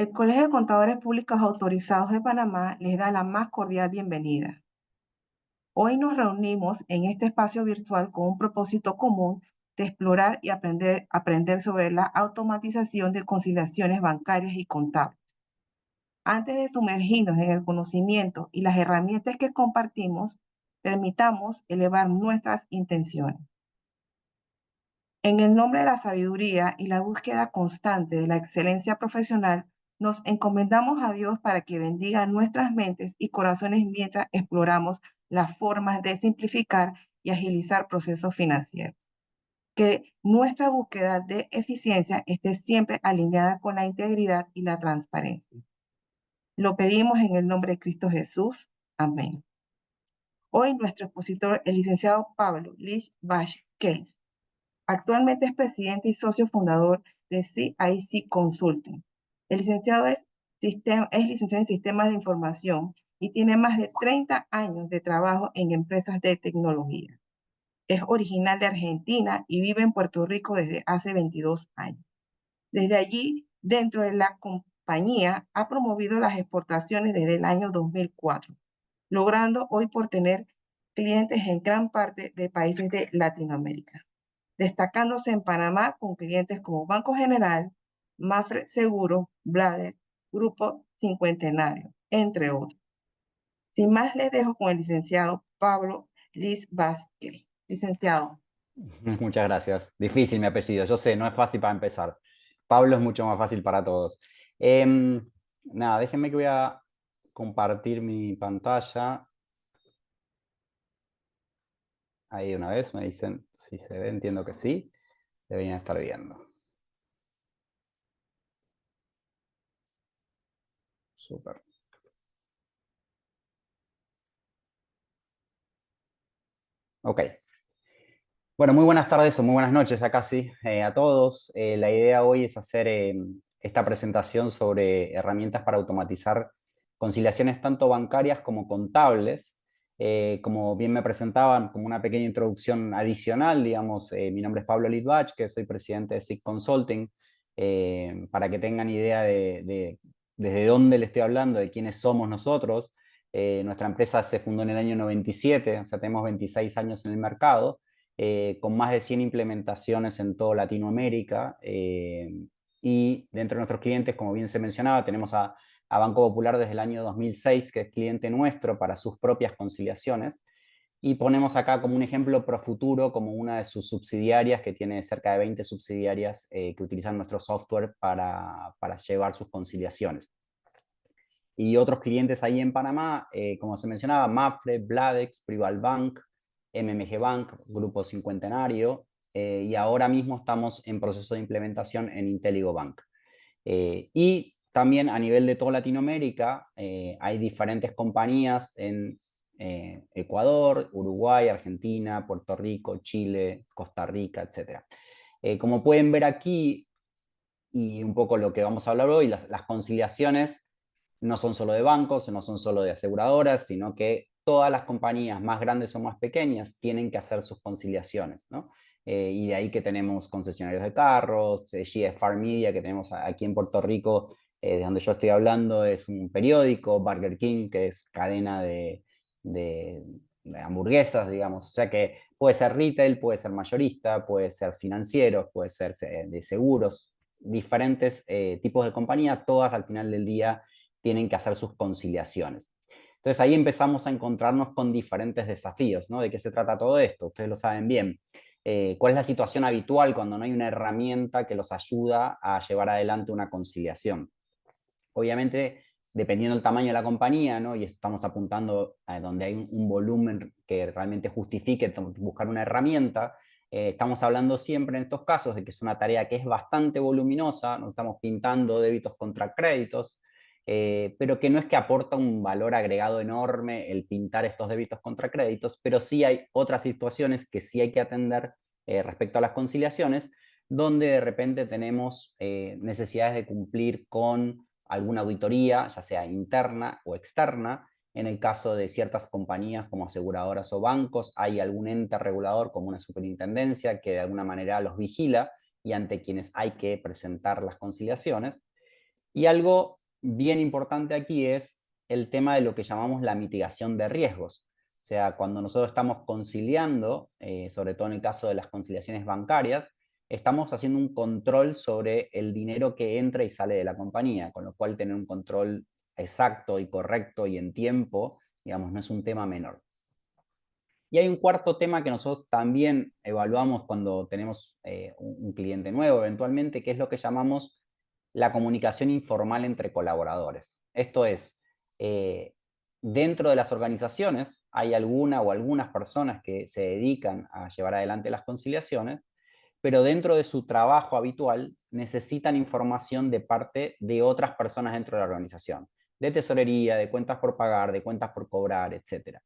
El Colegio de Contadores Públicos Autorizados de Panamá les da la más cordial bienvenida. Hoy nos reunimos en este espacio virtual con un propósito común de explorar y aprender sobre la automatización de conciliaciones bancarias y contables. Antes de sumergirnos en el conocimiento y las herramientas que compartimos, permitamos elevar nuestras intenciones. En el nombre de la sabiduría y la búsqueda constante de la excelencia profesional, nos encomendamos a Dios para que bendiga nuestras mentes y corazones mientras exploramos las formas de simplificar y agilizar procesos financieros. Que nuestra búsqueda de eficiencia esté siempre alineada con la integridad y la transparencia. Lo pedimos en el nombre de Cristo Jesús. Amén. Hoy nuestro expositor, el licenciado Pablo Lich Vázquez, actualmente es presidente y socio fundador de CIC Consulting. El licenciado es licenciado en Sistemas de Información y tiene más de 30 años de trabajo en empresas de tecnología. Es original de Argentina y vive en Puerto Rico desde hace 22 años. Desde allí, dentro de la compañía, ha promovido las exportaciones desde el año 2004, logrando hoy por tener clientes en gran parte de países de Latinoamérica, destacándose en Panamá con clientes como Banco General, Mafre Seguro, Blades, Grupo Cincuentenario, entre otros. Sin más, les dejo con el licenciado Pablo Liz Vázquez. Licenciado. Muchas gracias. Difícil mi apellido, yo sé, no es fácil para empezar. Pablo es mucho más fácil para todos. Nada, déjenme que voy a compartir mi pantalla. Ahí una vez me dicen si se ve, entiendo que sí. Deberían estar viendo. Súper. Ok. Bueno, muy buenas tardes o muy buenas noches ya casi a todos. La idea hoy es hacer esta presentación sobre herramientas para automatizar conciliaciones tanto bancarias como contables. Como bien me presentaban, como una pequeña introducción adicional, digamos, mi nombre es Pablo Litvach, que soy presidente de SIC Consulting, para que tengan idea de desde dónde le estoy hablando, de quiénes somos nosotros. Nuestra empresa se fundó en el año 97, o sea, tenemos 26 años en el mercado. Con más de 100 implementaciones en toda Latinoamérica. Y dentro de nuestros clientes, como bien se mencionaba, tenemos a Banco Popular desde el año 2006, que es cliente nuestro para sus propias conciliaciones. Y ponemos acá como un ejemplo Profuturo, como una de sus subsidiarias, que tiene cerca de 20 subsidiarias que utilizan nuestro software para llevar sus conciliaciones. Y otros clientes ahí en Panamá, como se mencionaba, Mapfre, Bladex, Privalbank, MMG Bank, Grupo Cincuentenario, y ahora mismo estamos en proceso de implementación en Inteligo Bank. Y también a nivel de toda Latinoamérica hay diferentes compañías en Ecuador, Uruguay, Argentina, Puerto Rico, Chile, Costa Rica, etc. Como pueden ver aquí, y un poco lo que vamos a hablar hoy, las conciliaciones no son solo de bancos, no son solo de aseguradoras, sino que todas las compañías, más grandes o más pequeñas, tienen que hacer sus conciliaciones, ¿no? Y de ahí que tenemos concesionarios de carros, GFR Media, que tenemos aquí en Puerto Rico, de donde yo estoy hablando, es un periódico, Burger King, que es cadena de hamburguesas, digamos. O sea que puede ser retail, puede ser mayorista, puede ser financiero, puede ser de seguros, diferentes tipos de compañía, todas al final del día tienen que hacer sus conciliaciones. Entonces ahí empezamos a encontrarnos con diferentes desafíos, ¿no? ¿De qué se trata todo esto? Ustedes lo saben bien. ¿Cuál es la situación habitual cuando no hay una herramienta que los ayuda a llevar adelante una conciliación? Obviamente, dependiendo del tamaño de la compañía, ¿no? Y estamos apuntando a donde hay un volumen que realmente justifique buscar una herramienta, estamos hablando siempre en estos casos de que es una tarea que es bastante voluminosa, no estamos pintando débitos contra créditos, pero que no es que aporta un valor agregado enorme el pintar estos débitos contra créditos, pero sí hay otras situaciones que sí hay que atender respecto a las conciliaciones, donde de repente tenemos necesidades de cumplir con alguna auditoría, ya sea interna o externa. En el caso de ciertas compañías como aseguradoras o bancos, hay algún ente regulador como una superintendencia que de alguna manera los vigila y ante quienes hay que presentar las conciliaciones. Y algo bien importante aquí es el tema de lo que llamamos la mitigación de riesgos. O sea, cuando nosotros estamos conciliando, sobre todo en el caso de las conciliaciones bancarias, estamos haciendo un control sobre el dinero que entra y sale de la compañía, con lo cual tener un control exacto y correcto y en tiempo, digamos, no es un tema menor. Y hay un cuarto tema que nosotros también evaluamos cuando tenemos un cliente nuevo eventualmente, que es lo que llamamos la comunicación informal entre colaboradores. Esto es, dentro de las organizaciones hay alguna o algunas personas que se dedican a llevar adelante las conciliaciones, pero dentro de su trabajo habitual necesitan información de parte de otras personas dentro de la organización, de tesorería, de cuentas por pagar, de cuentas por cobrar, etcétera.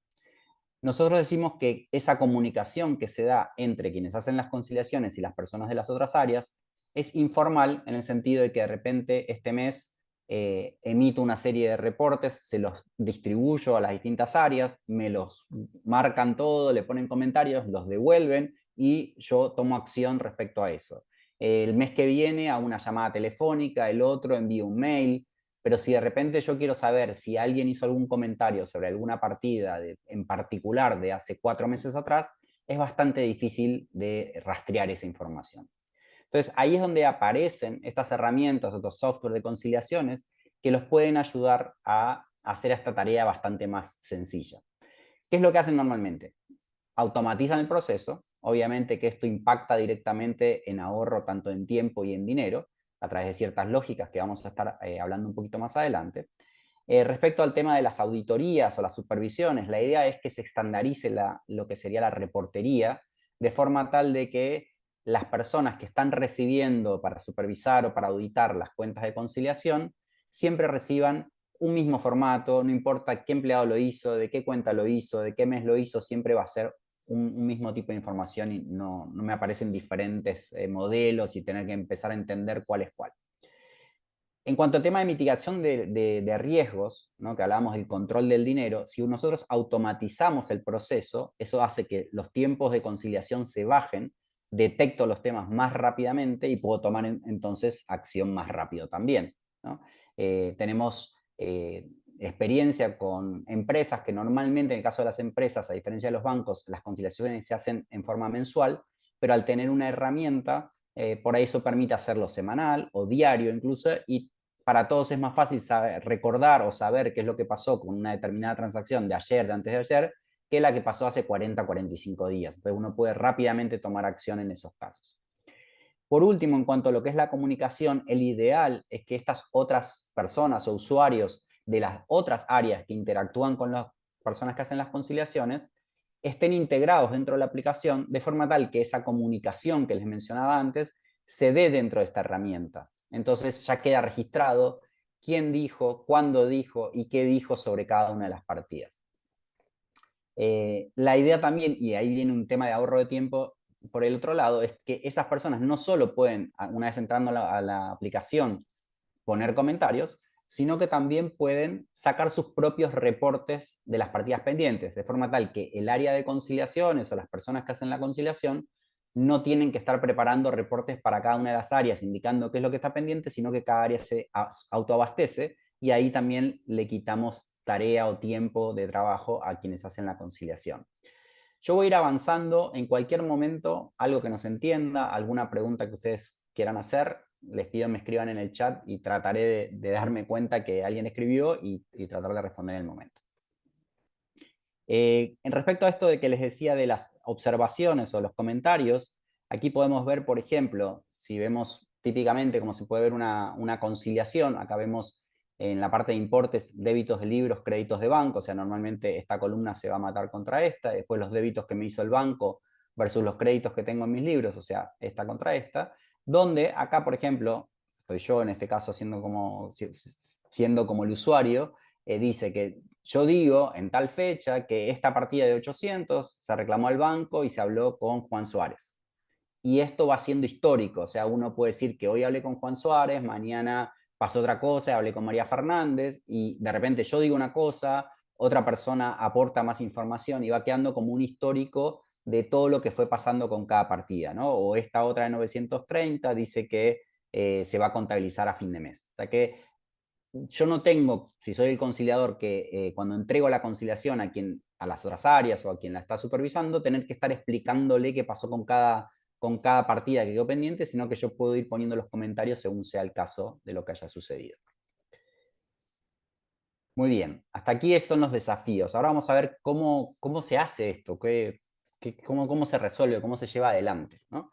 Nosotros decimos que esa comunicación que se da entre quienes hacen las conciliaciones y las personas de las otras áreas es informal en el sentido de que de repente este mes emito una serie de reportes, se los distribuyo a las distintas áreas, me los marcan todo, le ponen comentarios, los devuelven y yo tomo acción respecto a eso. El mes que viene hago una llamada telefónica, el otro envío un mail, pero si de repente yo quiero saber si alguien hizo algún comentario sobre alguna partida en particular de hace 4 meses atrás, es bastante difícil de rastrear esa información. Entonces, ahí es donde aparecen estas herramientas, estos software de conciliaciones, que los pueden ayudar a hacer esta tarea bastante más sencilla. ¿Qué es lo que hacen normalmente? Automatizan el proceso, obviamente que esto impacta directamente en ahorro tanto en tiempo y en dinero, a través de ciertas lógicas que vamos a estar hablando un poquito más adelante. Respecto al tema de las auditorías o las supervisiones, la idea es que se estandarice lo que sería la reportería, de forma tal de que las personas que están recibiendo para supervisar o para auditar las cuentas de conciliación siempre reciban un mismo formato, no importa qué empleado lo hizo, de qué cuenta lo hizo, de qué mes lo hizo, siempre va a ser un mismo tipo de información y no me aparecen diferentes modelos y tener que empezar a entender cuál es cuál. En cuanto al tema de mitigación de riesgos, ¿no? Que hablábamos del control del dinero, si nosotros automatizamos el proceso, eso hace que los tiempos de conciliación se bajen, detecto los temas más rápidamente y puedo tomar entonces acción más rápido también, ¿no? Tenemos experiencia con empresas que normalmente, en el caso de las empresas, a diferencia de los bancos, las conciliaciones se hacen en forma mensual, pero al tener una herramienta, por ahí eso permite hacerlo semanal o diario incluso, y para todos es más fácil recordar o saber qué es lo que pasó con una determinada transacción de ayer, de antes de ayer, que la que pasó hace 40, 45 días. Entonces uno puede rápidamente tomar acción en esos casos. Por último, en cuanto a lo que es la comunicación, el ideal es que estas otras personas o usuarios de las otras áreas que interactúan con las personas que hacen las conciliaciones estén integrados dentro de la aplicación de forma tal que esa comunicación que les mencionaba antes se dé dentro de esta herramienta. Entonces ya queda registrado quién dijo, cuándo dijo y qué dijo sobre cada una de las partidas. La idea también, y ahí viene un tema de ahorro de tiempo por el otro lado, es que esas personas no solo pueden, una vez entrando a la aplicación, poner comentarios, sino que también pueden sacar sus propios reportes de las partidas pendientes, de forma tal que el área de conciliaciones o las personas que hacen la conciliación no tienen que estar preparando reportes para cada una de las áreas indicando qué es lo que está pendiente, sino que cada área se autoabastece y ahí también le quitamos tarea o tiempo de trabajo a quienes hacen la conciliación. Yo voy a ir avanzando en cualquier momento, algo que no se entienda, alguna pregunta que ustedes quieran hacer, les pido me escriban en el chat y trataré de darme cuenta que alguien escribió y tratar de responder en el momento. En respecto a esto de que les decía de las observaciones o los comentarios, aquí podemos ver, por ejemplo, si vemos típicamente como se puede ver una conciliación, acá vemos en la parte de importes débitos de libros, créditos de banco, o sea, normalmente esta columna se va a matar contra esta, después los débitos que me hizo el banco versus los créditos que tengo en mis libros, o sea, esta contra esta, donde acá, por ejemplo, estoy yo en este caso siendo como el usuario, dice que yo digo en tal fecha que esta partida de 800 se reclamó al banco y se habló con Juan Suárez. Y esto va siendo histórico, o sea, uno puede decir que hoy hablé con Juan Suárez, mañana pasó otra cosa, hablé con María Fernández y de repente yo digo una cosa, otra persona aporta más información y va quedando como un histórico de todo lo que fue pasando con cada partida, ¿no? O esta otra de 930 dice que se va a contabilizar a fin de mes. O sea que yo no tengo, si soy el conciliador, que cuando entrego la conciliación a las otras áreas o a quien la está supervisando, tener que estar explicándole qué pasó con cada partida que quedó pendiente, sino que yo puedo ir poniendo los comentarios según sea el caso de lo que haya sucedido. Muy bien, hasta aquí son los desafíos. Ahora vamos a ver cómo se hace esto, cómo se resuelve, cómo se lleva adelante, ¿no?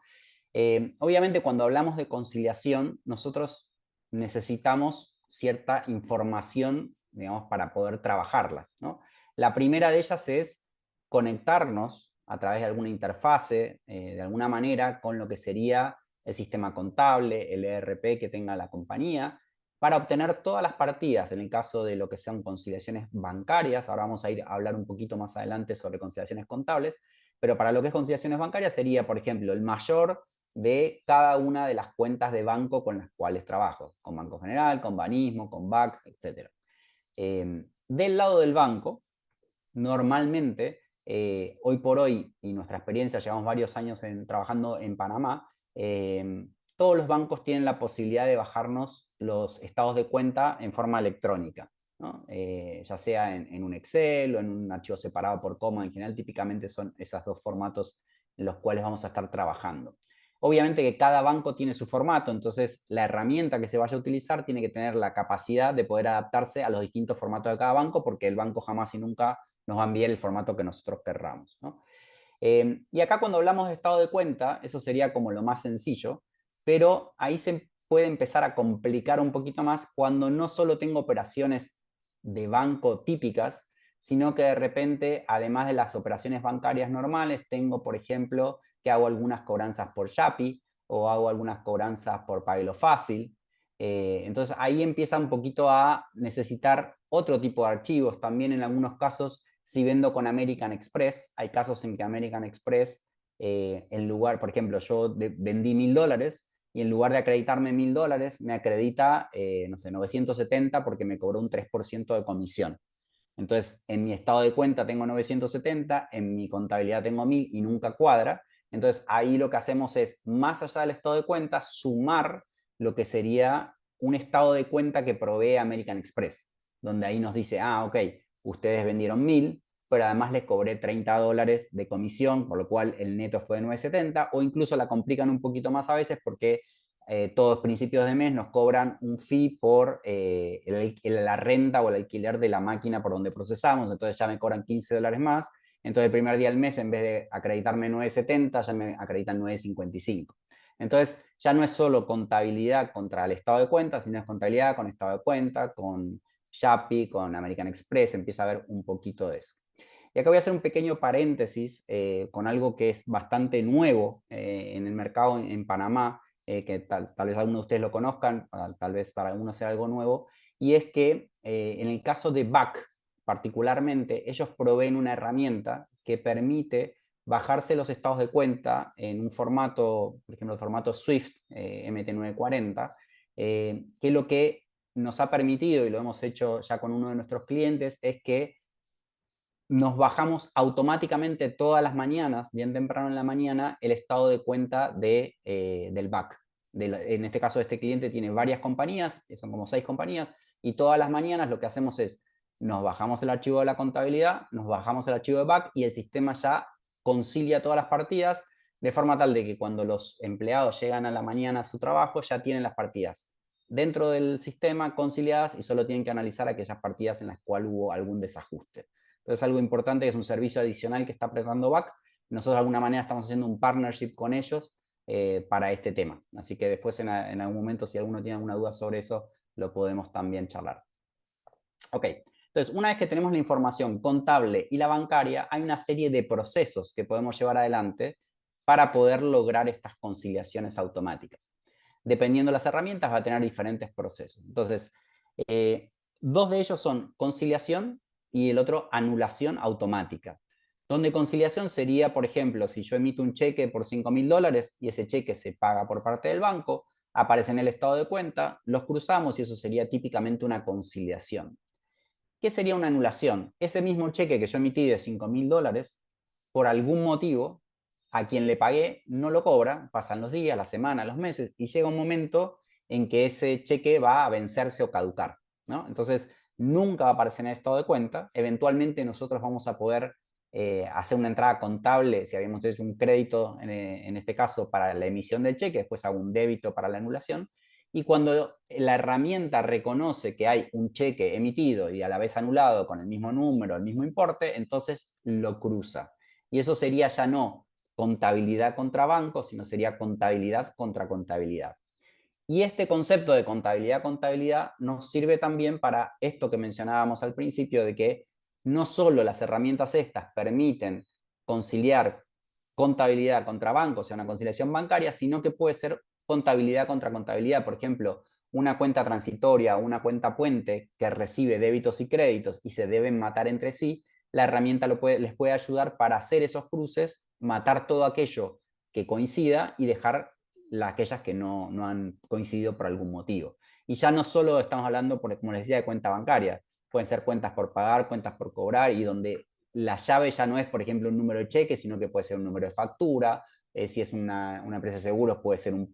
Obviamente, cuando hablamos de conciliación, nosotros necesitamos cierta información, digamos, para poder trabajarlas, ¿no? La primera de ellas es conectarnos a través de alguna interfase, de alguna manera, con lo que sería el sistema contable, el ERP que tenga la compañía, para obtener todas las partidas, en el caso de lo que sean conciliaciones bancarias. Ahora vamos a ir a hablar un poquito más adelante sobre conciliaciones contables, pero para lo que es conciliaciones bancarias sería, por ejemplo, el mayor de cada una de las cuentas de banco con las cuales trabajo, con Banco General, con Banismo, con BAC, etc. Del lado del banco, normalmente, hoy por hoy, y nuestra experiencia, llevamos varios años trabajando en Panamá, todos los bancos tienen la posibilidad de bajarnos los estados de cuenta en forma electrónica, ¿no? Ya sea en un Excel o en un archivo separado por coma. En general, típicamente son esos dos formatos en los cuales vamos a estar trabajando. Obviamente que cada banco tiene su formato, entonces la herramienta que se vaya a utilizar tiene que tener la capacidad de poder adaptarse a los distintos formatos de cada banco, porque el banco jamás y nunca nos va a enviar el formato que nosotros querramos, ¿no? Y acá, cuando hablamos de estado de cuenta, eso sería como lo más sencillo, pero ahí se puede empezar a complicar un poquito más cuando no solo tengo operaciones de banco típicas, sino que de repente, además de las operaciones bancarias normales, tengo, por ejemplo, que hago algunas cobranzas por Yapi o hago algunas cobranzas por Paguelo Fácil. Entonces ahí empieza un poquito a necesitar otro tipo de archivos. También en algunos casos, si vendo con American Express, hay casos en que American Express, en lugar, por ejemplo, yo vendí $1000 y en lugar de acreditarme $1000, me acredita, no sé, 970 porque me cobró un 3% de comisión. Entonces, en mi estado de cuenta tengo 970, en mi contabilidad tengo 1000 y nunca cuadra. Entonces, ahí lo que hacemos es, más allá del estado de cuenta, sumar lo que sería un estado de cuenta que provee American Express, donde ahí nos dice, ok, ustedes vendieron 1000, pero además les cobré $30 de comisión, por lo cual el neto fue de 970, o incluso la complican un poquito más a veces porque todos principios de mes nos cobran un fee por la renta o el alquiler de la máquina por donde procesamos. Entonces ya me cobran $15 más. Entonces el primer día del mes, en vez de acreditarme 970, ya me acreditan 955. Entonces ya no es solo contabilidad contra el estado de cuenta, sino es contabilidad con estado de cuenta, con Yapi, con American Express. Empieza a haber un poquito de eso. Y acá voy a hacer un pequeño paréntesis con algo que es bastante nuevo en el mercado en Panamá, que tal vez algunos de ustedes lo conozcan, tal vez para algunos sea algo nuevo, y es que en el caso de BAC particularmente, ellos proveen una herramienta que permite bajarse los estados de cuenta en un formato, por ejemplo, el formato Swift MT940, que lo que nos ha permitido, y lo hemos hecho ya con uno de nuestros clientes, es que nos bajamos automáticamente todas las mañanas, bien temprano en la mañana, el estado de cuenta del BAC. En este caso, este cliente tiene varias compañías, son como 6 compañías, y todas las mañanas lo que hacemos es, nos bajamos el archivo de la contabilidad, nos bajamos el archivo de BAC y el sistema ya concilia todas las partidas, de forma tal de que cuando los empleados llegan a la mañana a su trabajo, ya tienen las partidas dentro del sistema conciliadas y solo tienen que analizar aquellas partidas en las cuales hubo algún desajuste. Entonces, algo importante, que es un servicio adicional que está prestando BAC. Nosotros de alguna manera estamos haciendo un partnership con ellos para este tema. Así que después en algún momento, si alguno tiene alguna duda sobre eso, lo podemos también charlar. Ok, entonces una vez que tenemos la información contable y la bancaria, hay una serie de procesos que podemos llevar adelante para poder lograr estas conciliaciones automáticas. Dependiendo de las herramientas, va a tener diferentes procesos. Entonces, dos de ellos son conciliación y el otro anulación automática. Donde conciliación sería, por ejemplo, si yo emito un cheque por $5000 y ese cheque se paga por parte del banco, aparece en el estado de cuenta, los cruzamos y eso sería típicamente una conciliación. ¿Qué sería una anulación? Ese mismo cheque que yo emití de $5000, por algún motivo, a quien le pagué no lo cobra, pasan los días, las semanas, los meses, y llega un momento en que ese cheque va a vencerse o caducar. ¿no? Entonces, nunca va a aparecer en el estado de cuenta. Eventualmente nosotros vamos a poder hacer una entrada contable, si habíamos hecho un crédito, en este caso, para la emisión del cheque, después hago un débito para la anulación. Y cuando la herramienta reconoce que hay un cheque emitido y a la vez anulado con el mismo número, el mismo importe, entonces lo cruza. Y eso sería ya no contabilidad contra banco, sino sería contabilidad contra contabilidad. Y este concepto de contabilidad nos sirve también para esto que mencionábamos al principio, de que no solo las herramientas estas permiten conciliar contabilidad contra banco, o sea, una conciliación bancaria, sino que puede ser contabilidad contra contabilidad. Por ejemplo, una cuenta transitoria o una cuenta puente que recibe débitos y créditos y se deben matar entre sí, la herramienta les puede ayudar para hacer esos cruces, matar todo aquello que coincida y dejar aquellas que no han coincidido por algún motivo. Y ya no solo estamos hablando, como les decía, de cuenta bancaria, pueden ser cuentas por pagar, cuentas por cobrar, y donde la llave ya no es, por ejemplo, un número de cheque, sino que puede ser un número de factura. Si es una empresa de seguros, puede ser un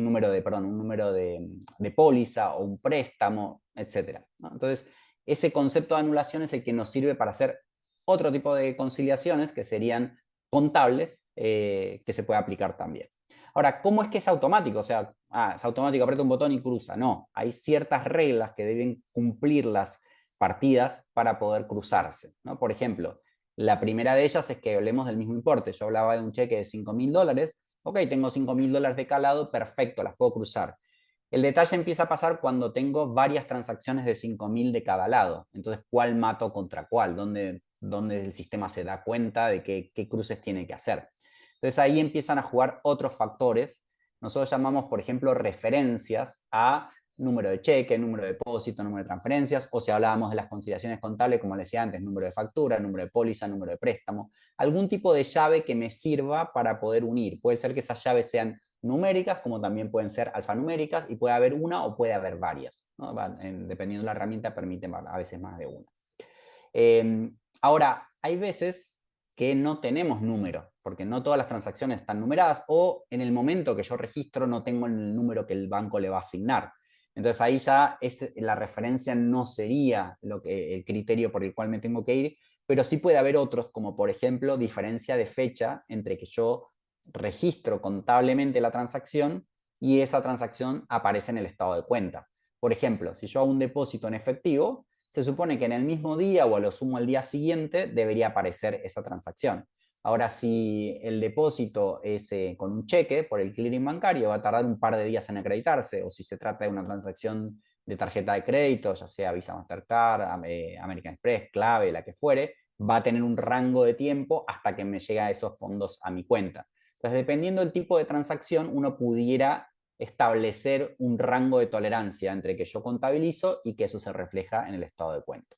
número de póliza o un préstamo, etc. ¿no? Entonces, ese concepto de anulación es el que nos sirve para hacer otro tipo de conciliaciones que serían contables, que se puede aplicar también. Ahora, ¿cómo es que es automático? O sea, es automático, aprieta un botón y cruza. No, hay ciertas reglas que deben cumplir las partidas para poder cruzarse, ¿no? Por ejemplo, la primera de ellas es que hablemos del mismo importe. Yo hablaba de un cheque de $5.000. Ok, tengo $5.000 de calado, perfecto, las puedo cruzar. El detalle empieza a pasar cuando tengo varias transacciones de 5.000 de cada lado. Entonces, ¿cuál mato contra cuál? ¿Dónde el sistema se da cuenta de qué cruces tiene que hacer? Entonces ahí empiezan a jugar otros factores. Nosotros llamamos, por ejemplo, referencias a número de cheque, número de depósito, número de transferencias, o si hablábamos de las conciliaciones contables, como les decía antes, número de factura, número de póliza, número de préstamo, algún tipo de llave que me sirva para poder unir. Puede ser que esas llaves sean numéricas, como también pueden ser alfanuméricas, y puede haber una o puede haber varias, ¿no? Dependiendo de la herramienta, permite a veces más de una. Ahora, hay veces que no tenemos número, porque no todas las transacciones están numeradas, o en el momento que yo registro no tengo el número que el banco le va a asignar. Entonces ahí ya la referencia no sería el criterio por el cual me tengo que ir, pero sí puede haber otros, como por ejemplo diferencia de fecha entre que yo registro contablemente la transacción y esa transacción aparece en el estado de cuenta. Por ejemplo, si yo hago un depósito en efectivo, se supone que en el mismo día o a lo sumo al día siguiente debería aparecer esa transacción. Ahora, si el depósito es con un cheque por el clearing bancario, va a tardar un par de días en acreditarse, o si se trata de una transacción de tarjeta de crédito, ya sea Visa, Mastercard, American Express, Clave, la que fuere, va a tener un rango de tiempo hasta que me lleguen esos fondos a mi cuenta. Entonces, dependiendo del tipo de transacción, uno pudiera establecer un rango de tolerancia entre que yo contabilizo y que eso se refleja en el estado de cuenta.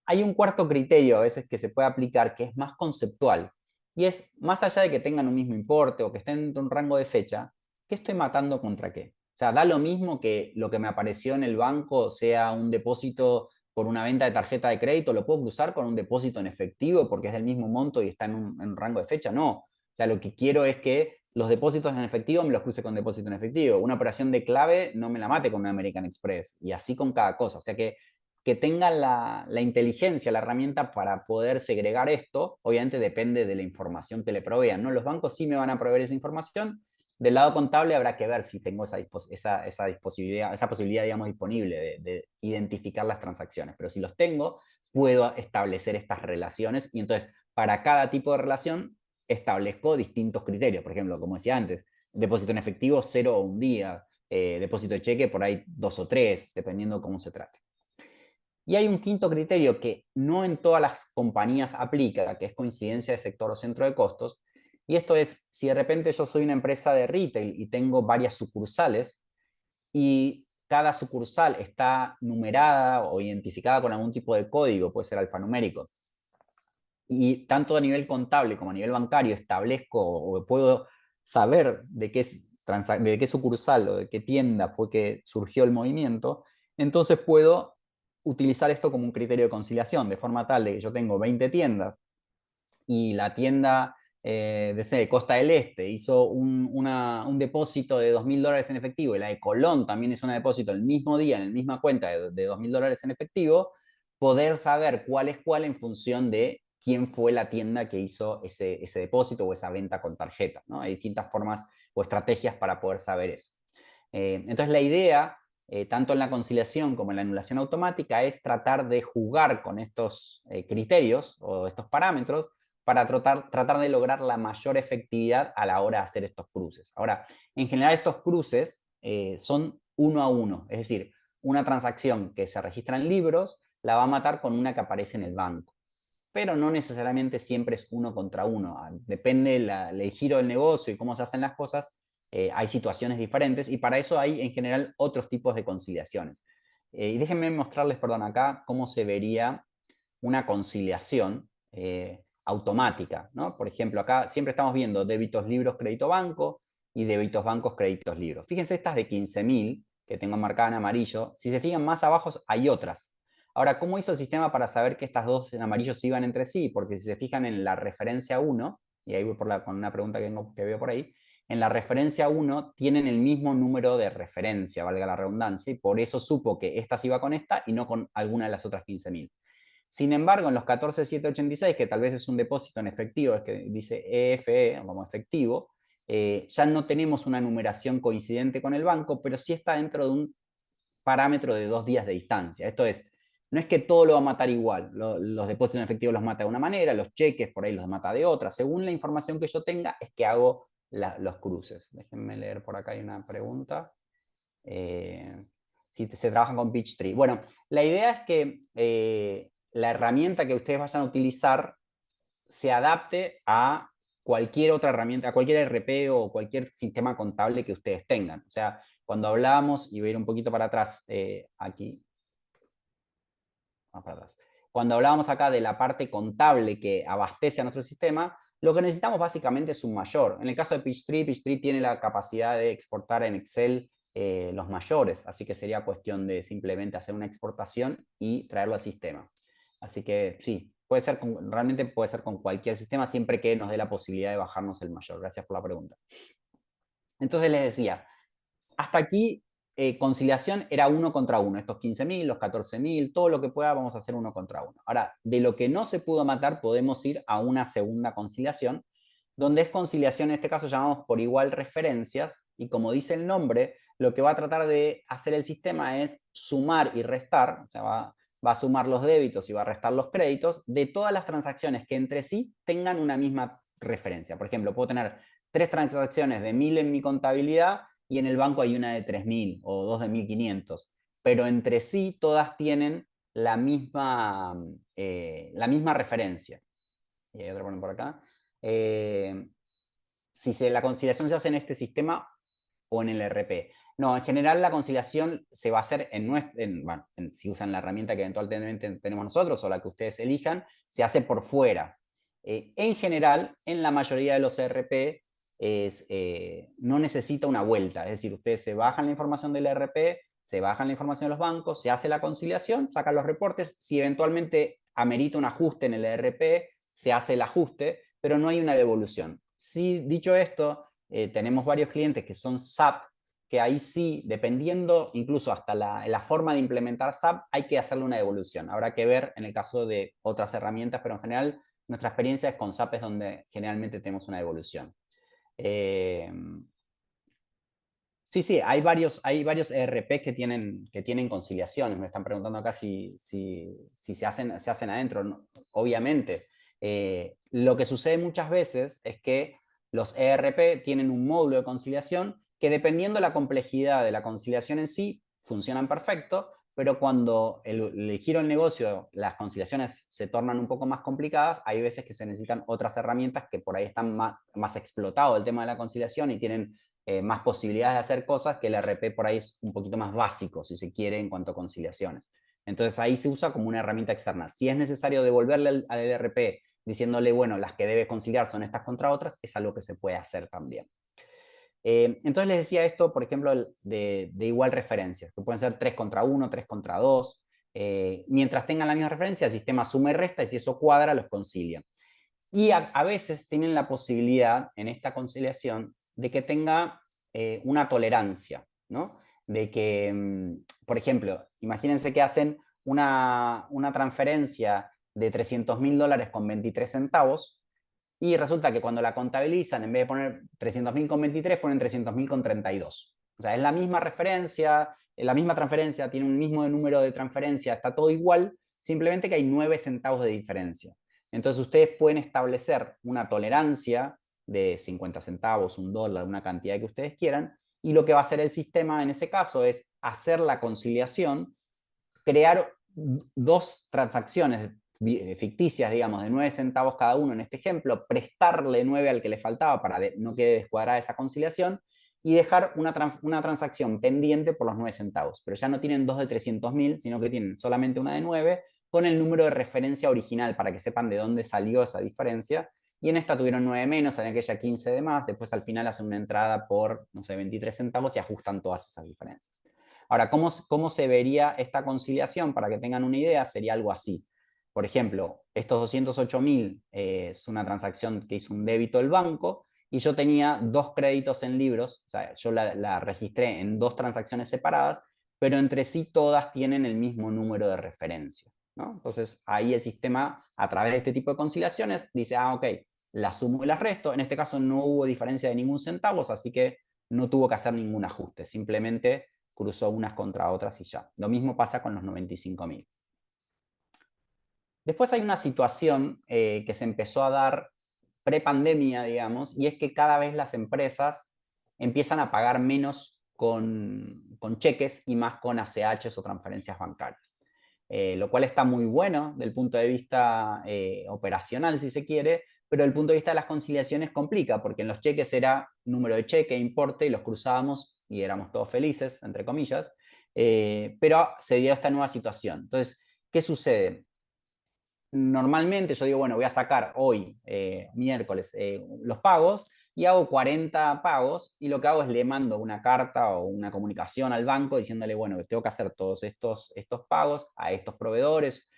Hay un cuarto criterio a veces que se puede aplicar que es más conceptual y es, más allá de que tengan un mismo importe o que estén dentro de un rango de fecha, ¿qué estoy matando contra qué? O sea, da lo mismo que lo que me apareció en el banco sea un depósito por una venta de tarjeta de crédito, lo puedo cruzar con un depósito en efectivo porque es del mismo monto y está en un rango de fecha. No. O sea, lo que quiero es que los depósitos en efectivo me los cruce con depósito en efectivo. Una operación de clave no me la mate con una American Express. Y así con cada cosa. O sea que tengan la inteligencia, la herramienta para poder segregar esto, obviamente depende de la información que le provean, ¿no? Los bancos sí me van a proveer esa información. Del lado contable habrá que ver si tengo esa posibilidad, digamos, disponible de identificar las transacciones. Pero si los tengo, puedo establecer estas relaciones y entonces para cada tipo de relación establezco distintos criterios. Por ejemplo, como decía antes, depósito en efectivo 0 o un día, depósito de cheque por ahí 2 o 3, dependiendo cómo se trate. Y hay un quinto criterio que no en todas las compañías aplica, que es coincidencia de sector o centro de costos. Y esto es, si de repente yo soy una empresa de retail y tengo varias sucursales y cada sucursal está numerada o identificada con algún tipo de código, puede ser alfanumérico, y tanto a nivel contable como a nivel bancario establezco o puedo saber de qué sucursal o de qué tienda fue que surgió el movimiento, entonces puedo utilizar esto como un criterio de conciliación, de forma tal de que yo tengo 20 tiendas y la tienda de Costa del Este hizo un depósito de $2.000 en efectivo, y la de Colón también hizo un depósito el mismo día, en la misma cuenta de $2.000 en efectivo, poder saber cuál es cuál en función de quién fue la tienda que hizo ese depósito o esa venta con tarjeta, ¿no? Hay distintas formas o estrategias para poder saber eso. Entonces la idea, tanto en la conciliación como en la anulación automática, es tratar de jugar con estos criterios o estos parámetros para tratar de lograr la mayor efectividad a la hora de hacer estos cruces. Ahora, en general estos cruces son uno a uno, es decir, una transacción que se registra en libros la va a matar con una que aparece en el banco, pero no necesariamente siempre es uno contra uno. Depende el giro del negocio y cómo se hacen las cosas, hay situaciones diferentes, y para eso hay en general otros tipos de conciliaciones. Y déjenme mostrarles, perdón, acá cómo se vería una conciliación automática, ¿no? Por ejemplo, acá siempre estamos viendo débitos libros, crédito banco, y débitos bancos, créditos libros. Fíjense estas de 15.000 que tengo marcada en amarillo. Si se fijan más abajo hay otras. Ahora, ¿cómo hizo el sistema para saber que estas dos en amarillo se iban entre sí? Porque si se fijan en la referencia 1, y ahí voy con una pregunta que veo por ahí, en la referencia 1 tienen el mismo número de referencia, valga la redundancia, y por eso supo que esta se iba con esta y no con alguna de las otras 15.000. Sin embargo, en los 14.786, que tal vez es un depósito en efectivo, es que dice EFE como efectivo, ya no tenemos una numeración coincidente con el banco, pero sí está dentro de un parámetro de 2 días de distancia. Esto es, no es que todo lo va a matar igual. Los depósitos en efectivo los mata de una manera, los cheques por ahí los mata de otra. Según la información que yo tenga, es que hago los cruces. Déjenme leer por acá, hay una pregunta. Si se trabajan con Peachtree. Bueno, la idea es que la herramienta que ustedes vayan a utilizar se adapte a cualquier otra herramienta, a cualquier RP o cualquier sistema contable que ustedes tengan. O sea, cuando hablábamos, y voy a ir un poquito para atrás, aquí, para atrás. Cuando hablábamos acá de la parte contable que abastece a nuestro sistema, lo que necesitamos básicamente es un mayor. En el caso de Peachtree tiene la capacidad de exportar en Excel los mayores, así que sería cuestión de simplemente hacer una exportación y traerlo al sistema. Así que sí, realmente puede ser con cualquier sistema, siempre que nos dé la posibilidad de bajarnos el mayor. Gracias por la pregunta. Entonces les decía, hasta aquí conciliación era uno contra uno. Estos 15.000, los 14.000, todo lo que pueda vamos a hacer uno contra uno. Ahora, de lo que no se pudo matar, podemos ir a una segunda conciliación, donde es conciliación, en este caso llamamos por igual referencias, y como dice el nombre, lo que va a tratar de hacer el sistema es sumar y restar, o sea, va a sumar los débitos y va a restar los créditos de todas las transacciones que entre sí tengan una misma referencia. Por ejemplo, puedo tener 3 transacciones de 1.000 en mi contabilidad y en el banco hay una de 3.000 o 2 de 1.500, pero entre sí todas tienen la misma referencia. Y hay otra por acá. Si la conciliación se hace en este sistema o en el RP. No, en general la conciliación se va a hacer si usan la herramienta que eventualmente tenemos nosotros o la que ustedes elijan, se hace por fuera. En general, en la mayoría de los ERP no necesita una vuelta, es decir, ustedes se bajan la información del ERP, se bajan la información de los bancos, se hace la conciliación, sacan los reportes, si eventualmente amerita un ajuste en el ERP, se hace el ajuste, pero no hay una devolución. Si dicho esto, tenemos varios clientes que son SAP, que ahí sí, dependiendo incluso hasta la forma de implementar SAP, hay que hacerle una devolución. Habrá que ver en el caso de otras herramientas, pero en general nuestra experiencia es con SAP es donde generalmente tenemos una devolución. Sí, hay varios ERP que tienen conciliaciones. Me están preguntando acá si se hacen adentro. No, obviamente. Lo que sucede muchas veces es que los ERP tienen un módulo de conciliación que, dependiendo de la complejidad de la conciliación en sí, funcionan perfecto, pero cuando el giro del negocio, las conciliaciones se tornan un poco más complicadas, hay veces que se necesitan otras herramientas que por ahí están más explotado el tema de la conciliación y tienen más posibilidades de hacer cosas, que el RP por ahí es un poquito más básico, si se quiere, en cuanto a conciliaciones. Entonces ahí se usa como una herramienta externa. Si es necesario devolverle al ERP diciéndole, bueno, las que debes conciliar son estas contra otras, es algo que se puede hacer también. Entonces les decía esto, por ejemplo, de igual referencia, que pueden ser 3 contra 1, 3 contra 2. Mientras tengan la misma referencia, el sistema suma y resta, y si eso cuadra, los concilia. Y a veces tienen la posibilidad en esta conciliación de que tenga una tolerancia, ¿no? De que, por ejemplo, imagínense que hacen una transferencia de $300.000 con 23 centavos y resulta que cuando la contabilizan, en vez de poner 300.000 con 23, ponen 300.000 con 32. O sea, es la misma referencia, la misma transferencia, tiene un mismo número de transferencia, está todo igual, simplemente que hay 9 centavos de diferencia. Entonces ustedes pueden establecer una tolerancia de 50 centavos, $1, una cantidad que ustedes quieran, y lo que va a hacer el sistema en ese caso es hacer la conciliación, crear dos transacciones ficticias, digamos, de 9 centavos cada uno en este ejemplo, prestarle 9 al que le faltaba para no quede descuadrada esa conciliación y dejar una transacción pendiente por los 9 centavos. Pero ya no tienen dos de 300.000, sino que tienen solamente una de 9 con el número de referencia original para que sepan de dónde salió esa diferencia. Y en esta tuvieron 9 menos, en aquella 15 de más, después al final hacen una entrada por, no sé, 23 centavos y ajustan todas esas diferencias. Ahora, ¿cómo se vería esta conciliación? Para que tengan una idea, sería algo así. Por ejemplo, estos 208.000 es una transacción que hizo un débito el banco y yo tenía 2 créditos en libros, o sea, yo la registré en 2 transacciones separadas, pero entre sí todas tienen el mismo número de referencia, ¿no? Entonces, ahí el sistema, a través de este tipo de conciliaciones, dice, ok, las sumo y las resto. En este caso no hubo diferencia de ningún centavo, así que no tuvo que hacer ningún ajuste, simplemente cruzó unas contra otras y ya. Lo mismo pasa con los 95.000. Después hay una situación que se empezó a dar pre-pandemia, digamos, y es que cada vez las empresas empiezan a pagar menos con cheques y más con ACHs o transferencias bancarias. Lo cual está muy bueno del punto de vista operacional, si se quiere, pero del punto de vista de las conciliaciones complica, porque en los cheques era número de cheque, importe, y los cruzábamos y éramos todos felices, entre comillas, pero se dio esta nueva situación. Entonces, ¿qué sucede? Normalmente yo digo, bueno, voy a sacar hoy, miércoles, los pagos y hago 40 pagos y lo que hago es le mando una carta o una comunicación al banco diciéndole, bueno, tengo que hacer todos estos pagos a estos proveedores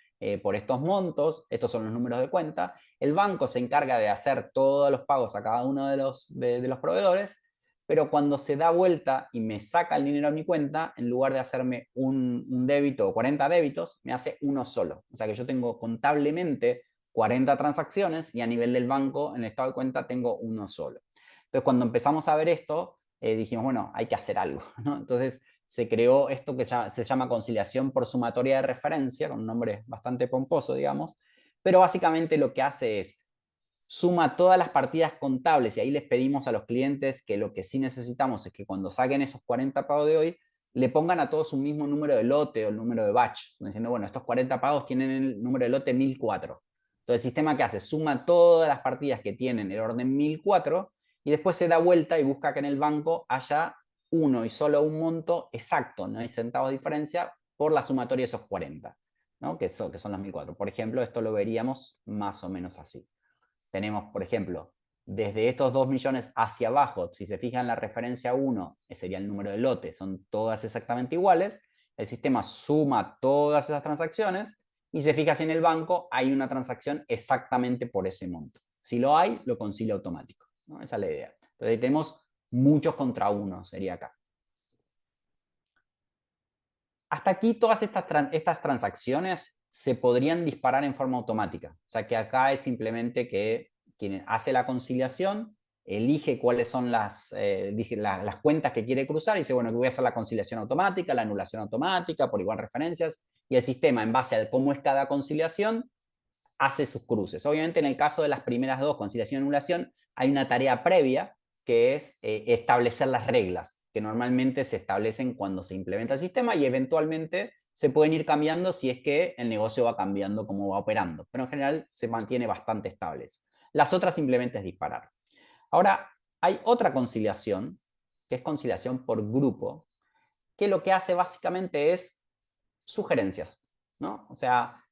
por estos montos, estos son los números de cuenta. El banco se encarga de hacer todos los pagos a cada uno de los proveedores, pero cuando se da vuelta y me saca el dinero a mi cuenta, en lugar de hacerme un débito o 40 débitos, me hace uno solo. O sea que yo tengo contablemente 40 transacciones y a nivel del banco, en el estado de cuenta, tengo uno solo. Entonces, cuando empezamos a ver esto, dijimos, bueno, hay que hacer algo, ¿no? Entonces, se creó esto que se llama conciliación por sumatoria de referencia, con un nombre bastante pomposo, digamos, pero básicamente lo que hace es suma todas las partidas contables y ahí les pedimos a los clientes que lo que sí necesitamos es que cuando saquen esos 40 pagos de hoy, le pongan a todos un mismo número de lote o el número de batch, diciendo, bueno, estos 40 pagos tienen el número de lote 1004. Entonces el sistema que hace, suma todas las partidas que tienen el orden 1004 y después se da vuelta y busca que en el banco haya uno y solo un monto exacto, no hay centavos de diferencia por la sumatoria de esos 40, ¿no? que son los 1004. Por ejemplo, esto lo veríamos más o menos así. Tenemos, por ejemplo, desde estos 2 millones hacia abajo, si se fijan la referencia 1, sería el número de lote, son todas exactamente iguales, el sistema suma todas esas transacciones y se fija si en el banco hay una transacción exactamente por ese monto. Si lo hay, lo concilia automático, ¿no? Esa es la idea. Entonces ahí tenemos muchos contra uno, sería acá. Hasta aquí todas estas transacciones se podrían disparar en forma automática. O sea que acá es simplemente que quien hace la conciliación elige cuáles son las cuentas que quiere cruzar y dice, bueno, que voy a hacer la conciliación automática, la anulación automática, por igual referencias, y el sistema, en base a cómo es cada conciliación, hace sus cruces. Obviamente, en el caso de las primeras dos, conciliación y anulación, hay una tarea previa que es establecer las reglas, que normalmente se establecen cuando se implementa el sistema y eventualmente se pueden ir cambiando si es que el negocio va cambiando cómo va operando, pero en general se mantiene bastante estables. Las otras simplemente es disparar. Ahora, hay otra conciliación, que es conciliación por grupo, que lo que hace básicamente es sugerencias, ¿no? O sea,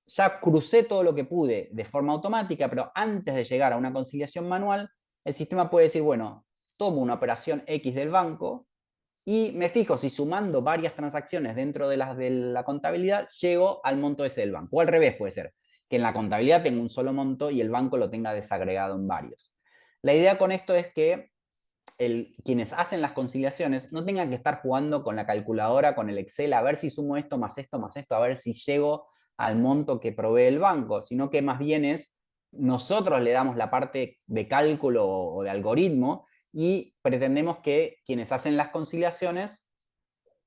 ya crucé todo lo que pude de forma automática, pero antes de llegar a una conciliación manual, el sistema puede decir, bueno, tomo una operación X del banco y me fijo si sumando varias transacciones dentro de la contabilidad llego al monto ese del banco. O al revés puede ser, que en la contabilidad tenga un solo monto y el banco lo tenga desagregado en varios. La idea con esto es que quienes hacen las conciliaciones no tengan que estar jugando con la calculadora, con el Excel, a ver si sumo esto, a ver si llego al monto que provee el banco, sino que más bien es nosotros le damos la parte de cálculo o de algoritmo y pretendemos que quienes hacen las conciliaciones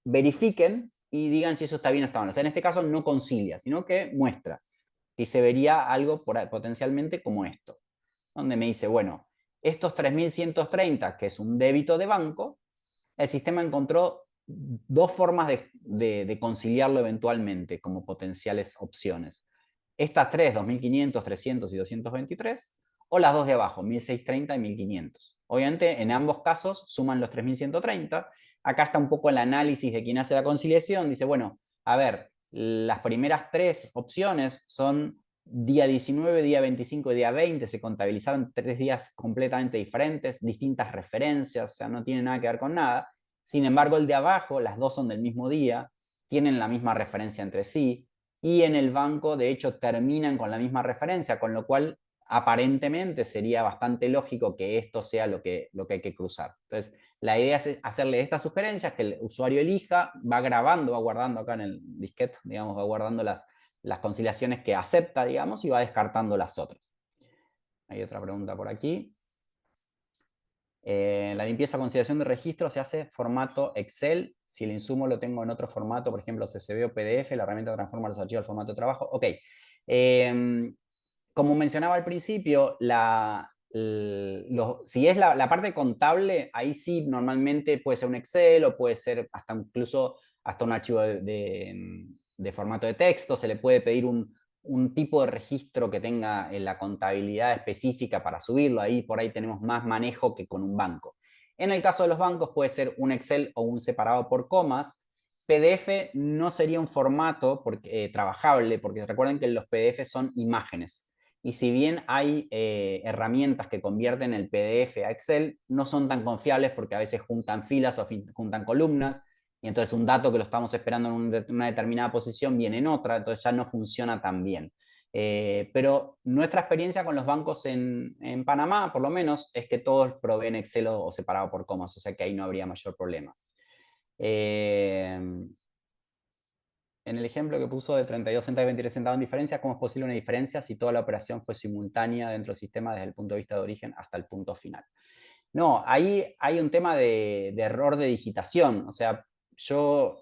verifiquen y digan si eso está bien o está mal. O sea, en este caso no concilia, sino que muestra. Y se vería algo potencialmente como esto, donde me dice, bueno, estos 3.130, que es un débito de banco, el sistema encontró dos formas de conciliarlo eventualmente como potenciales opciones. Estas tres, 2.500, 300 y 223, o las dos de abajo, 1.630 y 1.500. Obviamente, en ambos casos suman los 3.130. Acá está un poco el análisis de quien hace la conciliación. Dice, bueno, a ver, las primeras tres opciones son día 19, día 25 y día 20, se contabilizaron 3 días completamente diferentes, distintas referencias, o sea, no tiene nada que ver con nada. Sin embargo, el de abajo, las dos son del mismo día, tienen la misma referencia entre sí, y en el banco, de hecho, terminan con la misma referencia, con lo cual aparentemente sería bastante lógico que esto sea lo que hay que cruzar. Entonces, la idea es hacerle estas sugerencias, que el usuario elija, va grabando, va guardando acá en el disquete, digamos, va guardando las conciliaciones que acepta, digamos, y va descartando las otras. Hay otra pregunta por aquí. La limpieza o conciliación de registro se hace formato Excel. Si el insumo lo tengo en otro formato, por ejemplo, CSV o PDF, la herramienta transforma los archivos al formato de trabajo. Ok. Como mencionaba al principio, si es la parte contable, ahí sí normalmente puede ser un Excel o puede ser hasta incluso hasta un archivo de formato de texto. Se le puede pedir un tipo de registro que tenga la contabilidad específica para subirlo. Ahí por ahí tenemos más manejo que con un banco. En el caso de los bancos puede ser un Excel o un separado por comas. PDF no sería un formato trabajable, porque recuerden que los PDF son imágenes. Y si bien hay herramientas que convierten el PDF a Excel, no son tan confiables porque a veces juntan filas o juntan columnas, y entonces un dato que lo estamos esperando en una determinada posición viene en otra, entonces ya no funciona tan bien. Pero nuestra experiencia con los bancos en Panamá, por lo menos, es que todos proveen Excel o separado por comas, o sea que ahí no habría mayor problema. En el ejemplo que puso de 32 centavos y 23 centavos en diferencia, ¿cómo es posible una diferencia si toda la operación fue simultánea dentro del sistema desde el punto de vista de origen hasta el punto final? No, ahí hay un tema de error de digitación. O sea, yo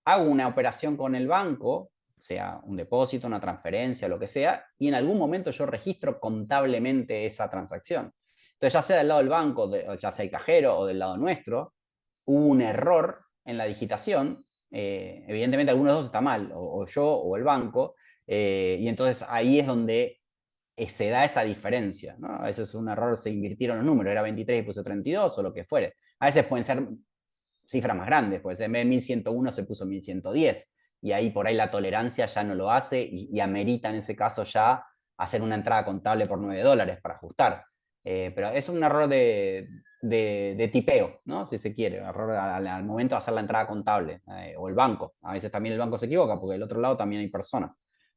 hago una operación con el banco, sea un depósito, una transferencia, lo que sea, y en algún momento yo registro contablemente esa transacción. Entonces, ya sea del lado del banco, ya sea el cajero o del lado nuestro, hubo un error en la digitación. Evidentemente, alguno de los dos está mal, o yo o el banco, y entonces ahí es donde se da esa diferencia, ¿no? A veces un error, se invirtieron los números, era 23 y puse 32 o lo que fuere. A veces pueden ser cifras más grandes, pues en vez de 1101 se puso 1110 y ahí por ahí la tolerancia ya no lo hace y amerita en ese caso ya hacer una entrada contable por $9 para ajustar. Pero es un error de tipeo, ¿no? Si se quiere, error al momento de hacer la entrada contable, o el banco. A veces también el banco se equivoca porque del otro lado también hay personas.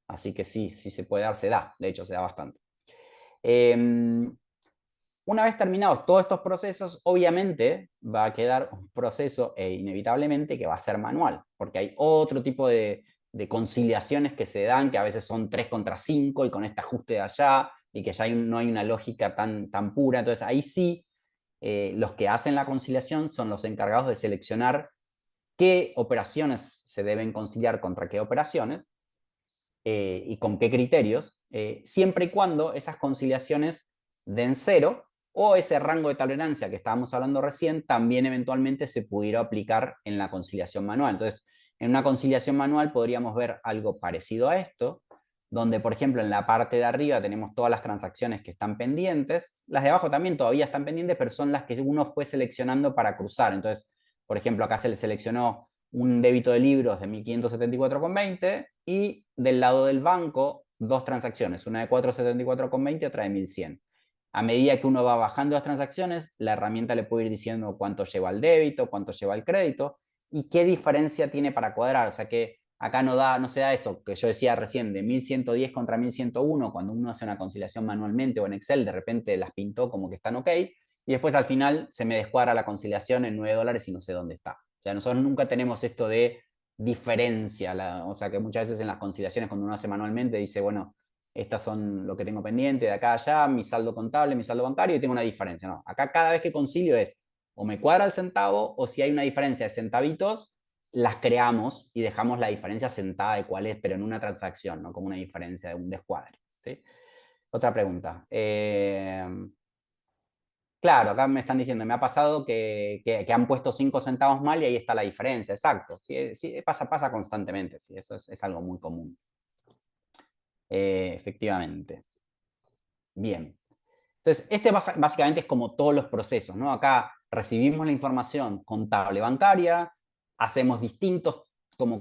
Así que sí, sí se puede dar, se da, de hecho se da bastante. Una vez terminados todos estos procesos, obviamente va a quedar un proceso inevitablemente que va a ser manual, porque hay otro tipo de conciliaciones que se dan, que a veces son 3 contra 5 y con este ajuste de allá, y que ya no hay una lógica tan pura. Entonces ahí sí, los que hacen la conciliación son los encargados de seleccionar qué operaciones se deben conciliar contra qué operaciones, y con qué criterios, siempre y cuando esas conciliaciones den cero o ese rango de tolerancia que estábamos hablando recién también eventualmente se pudiera aplicar en la conciliación manual. Entonces, en una conciliación manual podríamos ver algo parecido a esto, donde, por ejemplo, en la parte de arriba tenemos todas las transacciones que están pendientes, las de abajo también todavía están pendientes, pero son las que uno fue seleccionando para cruzar. Entonces, por ejemplo, acá se le seleccionó un débito de libros de 1.574,20 y del lado del banco dos transacciones, una de 474,20 y otra de 1.100. A medida que uno va bajando las transacciones, la herramienta le puede ir diciendo cuánto lleva el débito, cuánto lleva el crédito y qué diferencia tiene para cuadrar. O sea que acá no se da eso que yo decía recién, de 1110 contra 1101, cuando uno hace una conciliación manualmente o en Excel, de repente las pintó como que están ok, y después al final se me descuadra la conciliación en $9 y no sé dónde está. O sea, nosotros nunca tenemos esto de diferencia, o sea, que muchas veces en las conciliaciones cuando uno hace manualmente dice, bueno, estas son lo que tengo pendiente de acá a allá, mi saldo contable, mi saldo bancario, y tengo una diferencia. No, acá cada vez que concilio es o me cuadra el centavo, o si hay una diferencia de centavitos, las creamos y dejamos la diferencia sentada de cuál es, pero en una transacción, no como una diferencia de un descuadre. ¿Sí? Otra pregunta. Claro, acá me están diciendo, me ha pasado que han puesto 5 centavos mal y ahí está la diferencia, exacto. Sí, sí, pasa constantemente, sí, eso es algo muy común. Efectivamente. Bien. Entonces, básicamente es como todos los procesos, ¿no? Acá recibimos la información contable bancaria, hacemos distintos,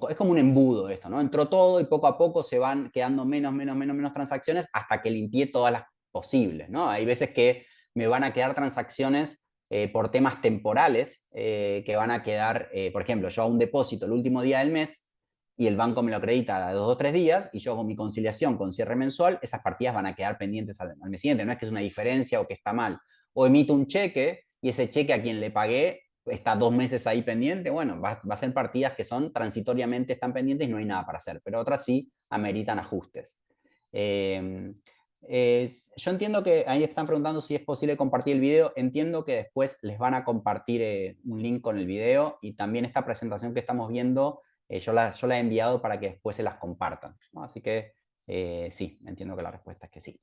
es como un embudo esto, ¿no? Entró todo y poco a poco se van quedando menos transacciones hasta que limpié todas las posibles, ¿no? Hay veces que me van a quedar transacciones por temas temporales que van a quedar, por ejemplo, yo hago un depósito el último día del mes y el banco me lo acredita a 2 o 3 días y yo hago mi conciliación con cierre mensual, esas partidas van a quedar pendientes al mes siguiente. No es que es una diferencia o que está mal. O emito un cheque y ese cheque a quien le pagué está 2 meses ahí pendiente. Bueno, va a ser partidas que son transitoriamente están pendientes y no hay nada para hacer, pero otras sí ameritan ajustes. Yo entiendo que ahí están preguntando si es posible compartir el video. Entiendo que después les van a compartir un link con el video y también esta presentación que estamos viendo yo la he enviado para que después se las compartan, ¿no? Así que sí, entiendo que la respuesta es que sí.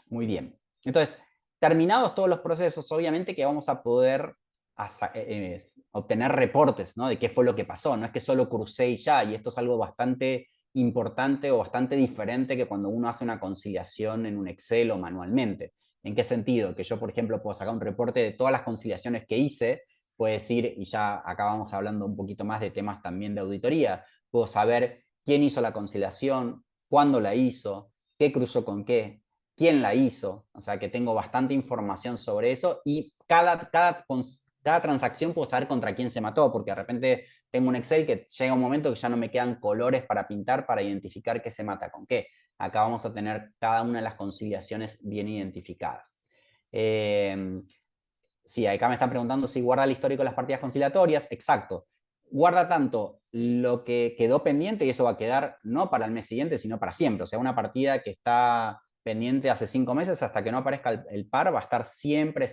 Muy bien. Entonces, terminados todos los procesos, obviamente que vamos a poder obtener reportes, ¿no? De qué fue lo que pasó. No es que solo crucé y ya, y esto es algo bastante importante o bastante diferente que cuando uno hace una conciliación en un Excel o manualmente. ¿En qué sentido? Que yo, por ejemplo, puedo sacar un reporte de todas las conciliaciones que hice, puedo decir, y ya acá vamos hablando un poquito más de temas también de auditoría, puedo saber quién hizo la conciliación, cuándo la hizo, qué cruzó con qué, quién la hizo, o sea que tengo bastante información sobre eso y cada transacción puedo saber contra quién se mató, porque de repente tengo un Excel que llega un momento que ya no me quedan colores para pintar para identificar qué se mata con qué. Acá vamos a tener cada una de las conciliaciones bien identificadas. Sí, acá me están preguntando si guarda el histórico de las partidas conciliatorias. Exacto. Guarda tanto lo que quedó pendiente y eso va a quedar no para el mes siguiente, sino para siempre. O sea, una partida que está pendiente hace 5 meses hasta que no aparezca el par va a estar siempre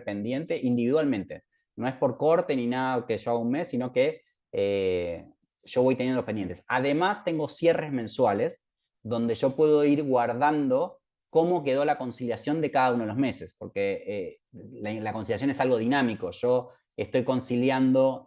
pendiente individualmente. No es por corte ni nada que yo haga un mes, sino que yo voy teniendo los pendientes. Además, tengo cierres mensuales donde yo puedo ir guardando cómo quedó la conciliación de cada uno de los meses, porque la conciliación es algo dinámico. Yo estoy conciliando,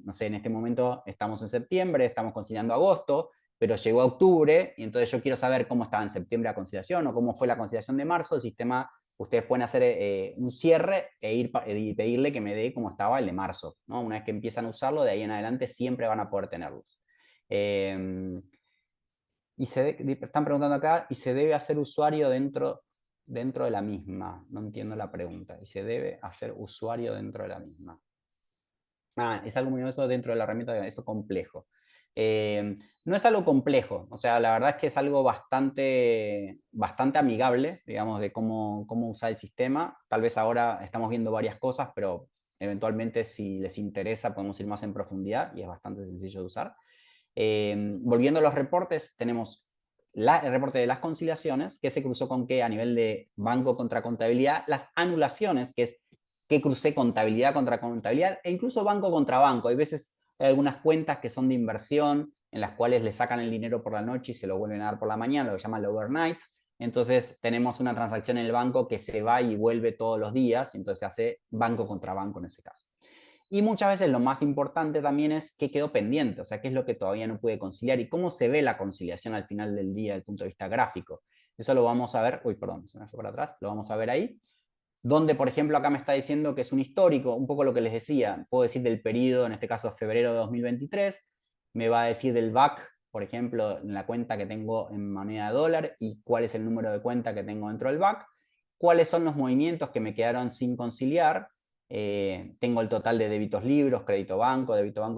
no sé, en este momento estamos en septiembre, estamos conciliando agosto, pero llegó a octubre y entonces yo quiero saber cómo estaba en septiembre la conciliación o cómo fue la conciliación de marzo. El sistema, ustedes pueden hacer un cierre y pedirle que me dé cómo estaba el de marzo, ¿no? Una vez que empiezan a usarlo, de ahí en adelante siempre van a poder tenerlos. Y están preguntando acá, ¿y se debe hacer usuario dentro de la misma? No entiendo la pregunta. ¿Y se debe hacer usuario dentro de la misma? Es algo muy eso dentro de la herramienta, eso complejo. No es algo complejo, o sea, la verdad es que es algo bastante amigable, digamos, de cómo usar el sistema. Tal vez ahora estamos viendo varias cosas, pero eventualmente si les interesa podemos ir más en profundidad y es bastante sencillo de usar. Volviendo a los reportes, tenemos el reporte de las conciliaciones, que se cruzó con qué a nivel de banco contra contabilidad, las anulaciones, que es que crucé contabilidad contra contabilidad, e incluso banco contra banco. Hay veces hay algunas cuentas que son de inversión, en las cuales le sacan el dinero por la noche y se lo vuelven a dar por la mañana, lo que llaman el overnight. Entonces tenemos una transacción en el banco que se va y vuelve todos los días, entonces se hace banco contra banco en ese caso. Y muchas veces lo más importante también es qué quedó pendiente, o sea, qué es lo que todavía no pude conciliar y cómo se ve la conciliación al final del día desde el punto de vista gráfico. Eso lo vamos a ver, uy, perdón, se me fue para atrás, lo vamos a ver ahí, donde, por ejemplo, acá me está diciendo que es un histórico, un poco lo que les decía, puedo decir del periodo, en este caso febrero de 2023, me va a decir del BAC, por ejemplo, en la cuenta que tengo en moneda de dólar y cuál es el número de cuenta que tengo dentro del BAC, cuáles son los movimientos que me quedaron sin conciliar, tengo el total de débitos libros, crédito banco,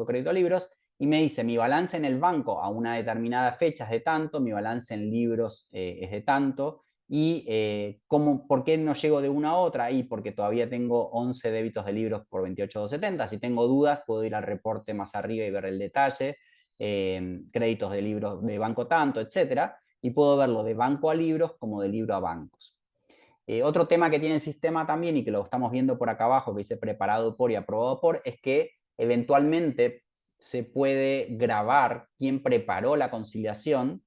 crédito libros, y me dice mi balance en el banco a una determinada fecha es de tanto, mi balance en libros es de tanto, y ¿por qué no llego de una a otra? Y porque todavía tengo 11 débitos de libros por 28.270. Si tengo dudas, puedo ir al reporte más arriba y ver el detalle, créditos de libros de banco tanto, etcétera, y puedo verlo de banco a libros como de libro a bancos. Otro tema que tiene el sistema también, y que lo estamos viendo por acá abajo, que dice preparado por y aprobado por, es que eventualmente se puede grabar quién preparó la conciliación.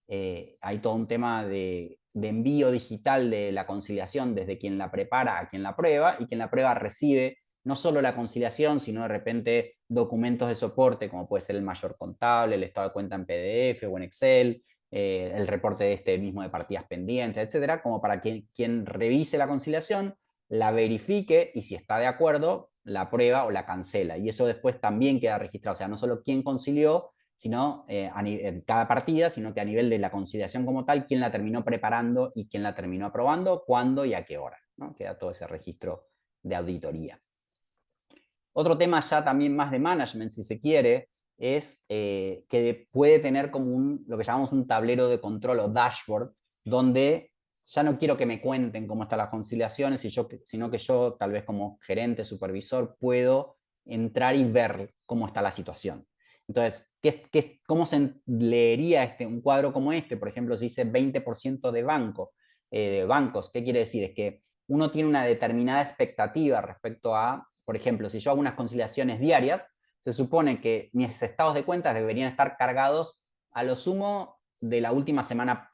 Hay todo un tema de envío digital de la conciliación desde quien la prepara a quien la prueba, y quien la prueba recibe no solo la conciliación, sino de repente documentos de soporte, como puede ser el mayor contable, el estado de cuenta en PDF o en Excel, el reporte de este mismo de partidas pendientes, etcétera, como para que quien revise la conciliación la verifique y si está de acuerdo, la aprueba o la cancela. Y eso después también queda registrado. O sea, no solo quién concilió, sino en cada partida, sino que a nivel de la conciliación como tal, quién la terminó preparando y quién la terminó aprobando, cuándo y a qué hora, ¿no? Queda todo ese registro de auditoría. Otro tema ya también más de management, si se quiere, es que puede tener como lo que llamamos un tablero de control o dashboard, donde ya no quiero que me cuenten cómo están las conciliaciones, sino que yo, tal vez como gerente, supervisor, puedo entrar y ver cómo está la situación. Entonces, ¿cómo se leería un cuadro como este? Por ejemplo, si dice 20% de bancos, ¿qué quiere decir? Es que uno tiene una determinada expectativa respecto a, por ejemplo, si yo hago unas conciliaciones diarias, se supone que mis estados de cuentas deberían estar cargados a lo sumo de la última semana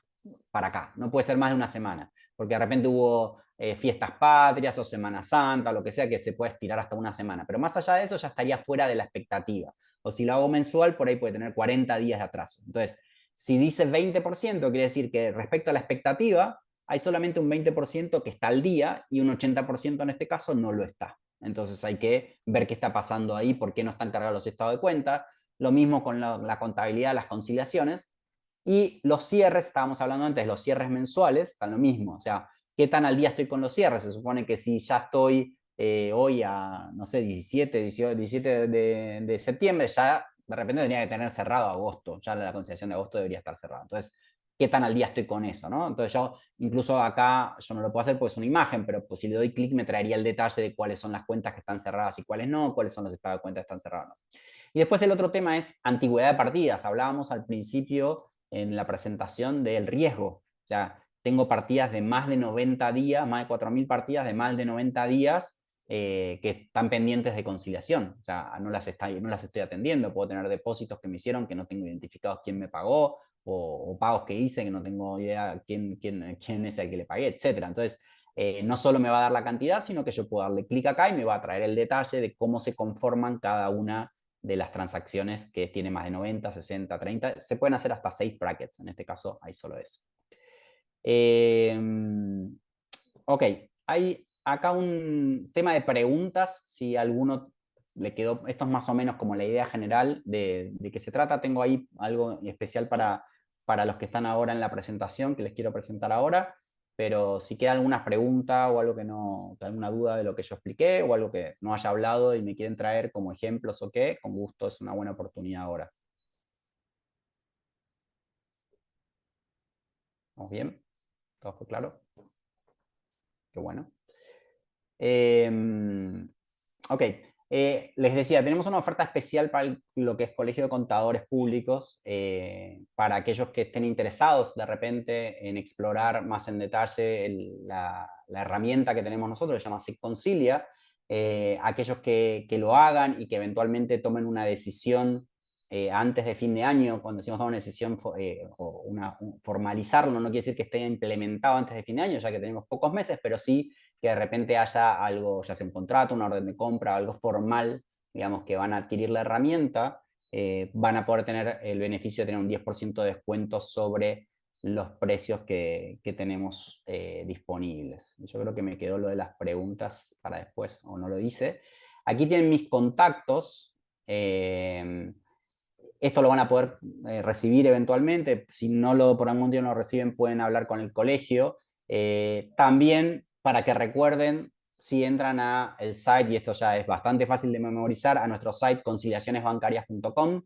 para acá. No puede ser más de una semana, porque de repente hubo fiestas patrias o Semana Santa, lo que sea, que se puede estirar hasta una semana. Pero más allá de eso ya estaría fuera de la expectativa. O si lo hago mensual, por ahí puede tener 40 días de atraso. Entonces, si dice 20%, quiere decir que respecto a la expectativa, hay solamente un 20% que está al día y un 80% en este caso no lo está. Entonces hay que ver qué está pasando ahí, por qué no están cargados los estados de cuenta. Lo mismo con la contabilidad, las conciliaciones. Y los cierres, estábamos hablando antes, los cierres mensuales, están lo mismo. O sea, ¿qué tan al día estoy con los cierres? Se supone que si ya estoy hoy a, no sé, 17 de septiembre, ya de repente tendría que tener cerrado agosto. Ya la conciliación de agosto debería estar cerrada. Entonces, ¿qué tan al día estoy con eso? ¿no? Entonces yo, incluso acá, yo no lo puedo hacer porque es una imagen, pero pues si le doy clic me traería el detalle de cuáles son las cuentas que están cerradas y cuáles no, cuáles son los estados de cuenta que están cerrados. ¿No? Y después el otro tema es antigüedad de partidas. Hablábamos al principio en la presentación del riesgo. O sea, tengo partidas de más de 90 días, más de 4.000 partidas de más de 90 días que están pendientes de conciliación. O sea, no las estoy atendiendo. Puedo tener depósitos que me hicieron que no tengo identificados quién me pagó, o pagos que hice que no tengo idea quién es el que le pagué, etc. Entonces, no solo me va a dar la cantidad, sino que yo puedo darle clic acá y me va a traer el detalle de cómo se conforman cada una de las transacciones que tiene más de 90, 60, 30. Se pueden hacer hasta 6 brackets. En este caso hay solo eso. Ok, hay acá un tema de preguntas. Si alguno le quedó, esto es más o menos como la idea general de qué se trata. Tengo ahí algo especial para los que están ahora en la presentación, que les quiero presentar ahora. Pero si queda alguna pregunta o algo que no, alguna duda de lo que yo expliqué o algo que no haya hablado y me quieren traer como ejemplos o qué, con gusto es una buena oportunidad ahora. ¿Vamos bien? ¿Todo fue claro? Qué bueno. Ok, les decía, tenemos una oferta especial para lo que es Colegio de Contadores Públicos, para aquellos que estén interesados de repente en explorar más en detalle la herramienta que tenemos nosotros, que se llama SIC Concilia, aquellos que lo hagan y que eventualmente tomen una decisión antes de fin de año. Cuando decimos tomar una decisión o formalizarlo, no quiere decir que esté implementado antes de fin de año, ya que tenemos pocos meses, pero sí que de repente haya algo, ya sea un contrato, una orden de compra, algo formal, digamos, que van a adquirir la herramienta, van a poder tener el beneficio de tener un 10% de descuento sobre los precios que tenemos disponibles. Yo creo que me quedó lo de las preguntas para después, o no lo hice. Aquí tienen mis contactos. Esto lo van a poder recibir eventualmente. Si no por algún motivo no lo reciben, pueden hablar con el colegio. También, para que recuerden, si entran a el site, y esto ya es bastante fácil de memorizar, a nuestro site conciliacionesbancarias.com,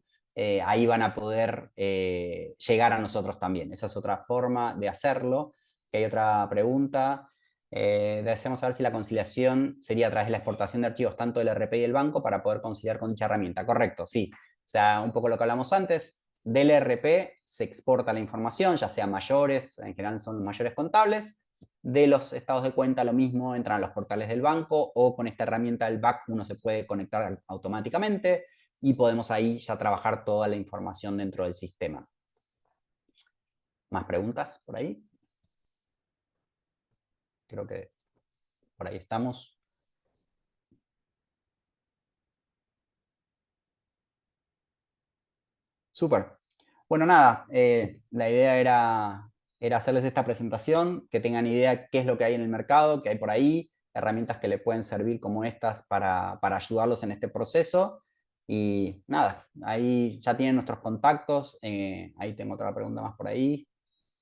ahí van a poder llegar a nosotros también. Esa es otra forma de hacerlo. Que hay otra pregunta. Deseamos saber si la conciliación sería a través de la exportación de archivos tanto del RP y del banco para poder conciliar con dicha herramienta. Correcto, sí. O sea, un poco lo que hablamos antes, del RP se exporta la información, ya sea mayores, en general son mayores contables. De los estados de cuenta lo mismo, entran a los portales del banco o con esta herramienta del BAC uno se puede conectar automáticamente y podemos ahí ya trabajar toda la información dentro del sistema. ¿Más preguntas por ahí? Creo que por ahí estamos. Súper. Bueno, nada, la idea era hacerles esta presentación, que tengan idea qué es lo que hay en el mercado, qué hay por ahí, herramientas que le pueden servir como estas para ayudarlos en este proceso. Y nada, ahí ya tienen nuestros contactos. Ahí tengo otra pregunta más por ahí.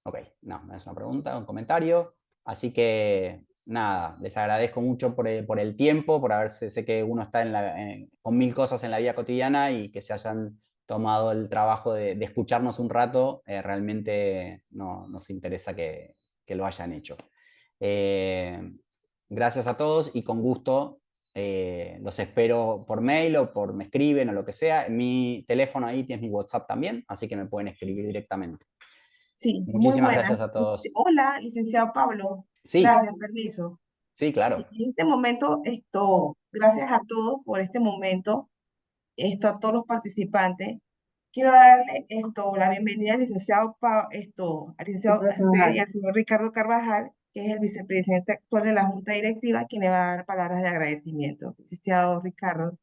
Ok, no es una pregunta, un comentario. Así que nada, les agradezco mucho por el tiempo, por haberse, sé que uno está con mil cosas en la vida cotidiana y que se hayan tomado el trabajo de escucharnos un rato, realmente nos interesa que lo hayan hecho. Gracias a todos y con gusto los espero por mail o me escriben o lo que sea. En mi teléfono ahí tienes mi WhatsApp también, así que me pueden escribir directamente. Sí, muy Muchísimas buenas. gracias a todos. Hola, licenciado Pablo. Sí, Gracias, permiso. sí, En claro. este momento, gracias a todos por este momento, a todos los participantes. Quiero darle la bienvenida al licenciado, al licenciado y al señor Ricardo Carvajal, que es el vicepresidente actual de la Junta Directiva, quien le va a dar palabras de agradecimiento. Licenciado Ricardo.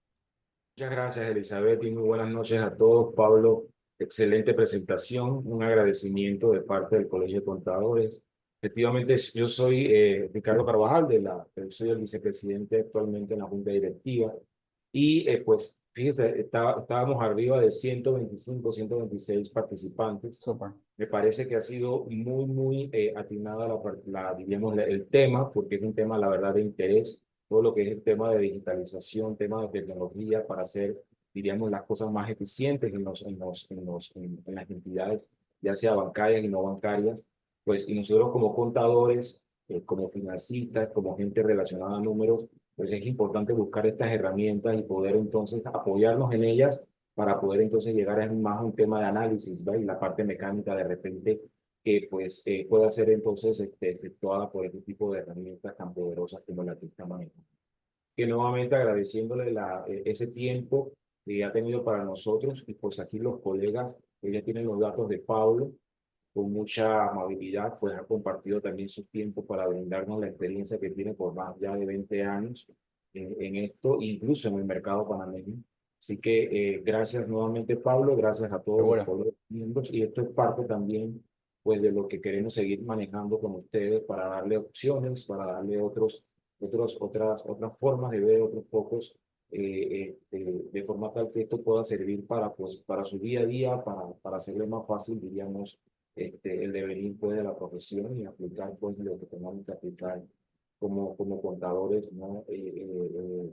Muchas gracias, Elizabeth, y muy buenas noches a todos. Pablo, excelente presentación, un agradecimiento de parte del Colegio de Contadores. Efectivamente, yo soy Ricardo Carvajal, soy el vicepresidente actualmente en la Junta Directiva, y pues fíjese, estábamos arriba de 125, 126 participantes. Súper. Me parece que ha sido muy atinada diríamos, el tema, porque es un tema, la verdad, de interés, todo lo que es el tema de digitalización, tema de tecnología para hacer, diríamos, las cosas más eficientes en las entidades, ya sea bancarias y no bancarias, pues, y nosotros como contadores, como financistas, como gente relacionada a números, pues es importante buscar estas herramientas y poder entonces apoyarnos en ellas para poder entonces llegar a más un tema de análisis, ¿va? Y la parte mecánica de repente que pues pueda ser entonces efectuada por este tipo de herramientas tan poderosas como la que está manejando. Que nuevamente agradeciéndole ese tiempo que ha tenido para nosotros y pues aquí los colegas que ya tienen los datos de Pablo con mucha amabilidad, pues ha compartido también su tiempo para brindarnos la experiencia que tiene por más ya de 20 años en esto, incluso en el mercado panameño. Así que gracias nuevamente, Pablo, gracias a todos los Seguro. colegas miembros, y esto es parte también pues de lo que queremos seguir manejando con ustedes para darle opciones, para darle otras formas de ver, otros focos, de forma tal que esto pueda servir para, pues, para su día a día, para hacerle más fácil, diríamos, el devenir pues, de la profesión y aplicar pues, lo que tenemos que aplicar como contadores, ¿no?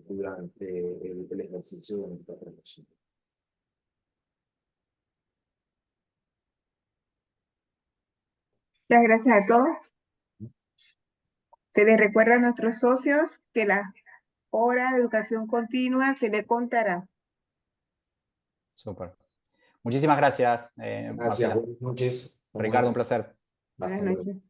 Durante el ejercicio de nuestra profesión. Muchas gracias a todos. Se les recuerda a nuestros socios que la hora de educación continua se le contará. Súper. Muchísimas gracias, Gracias, Marcela. buenas noches. Ricardo, un placer. Buenas Hasta luego. noches.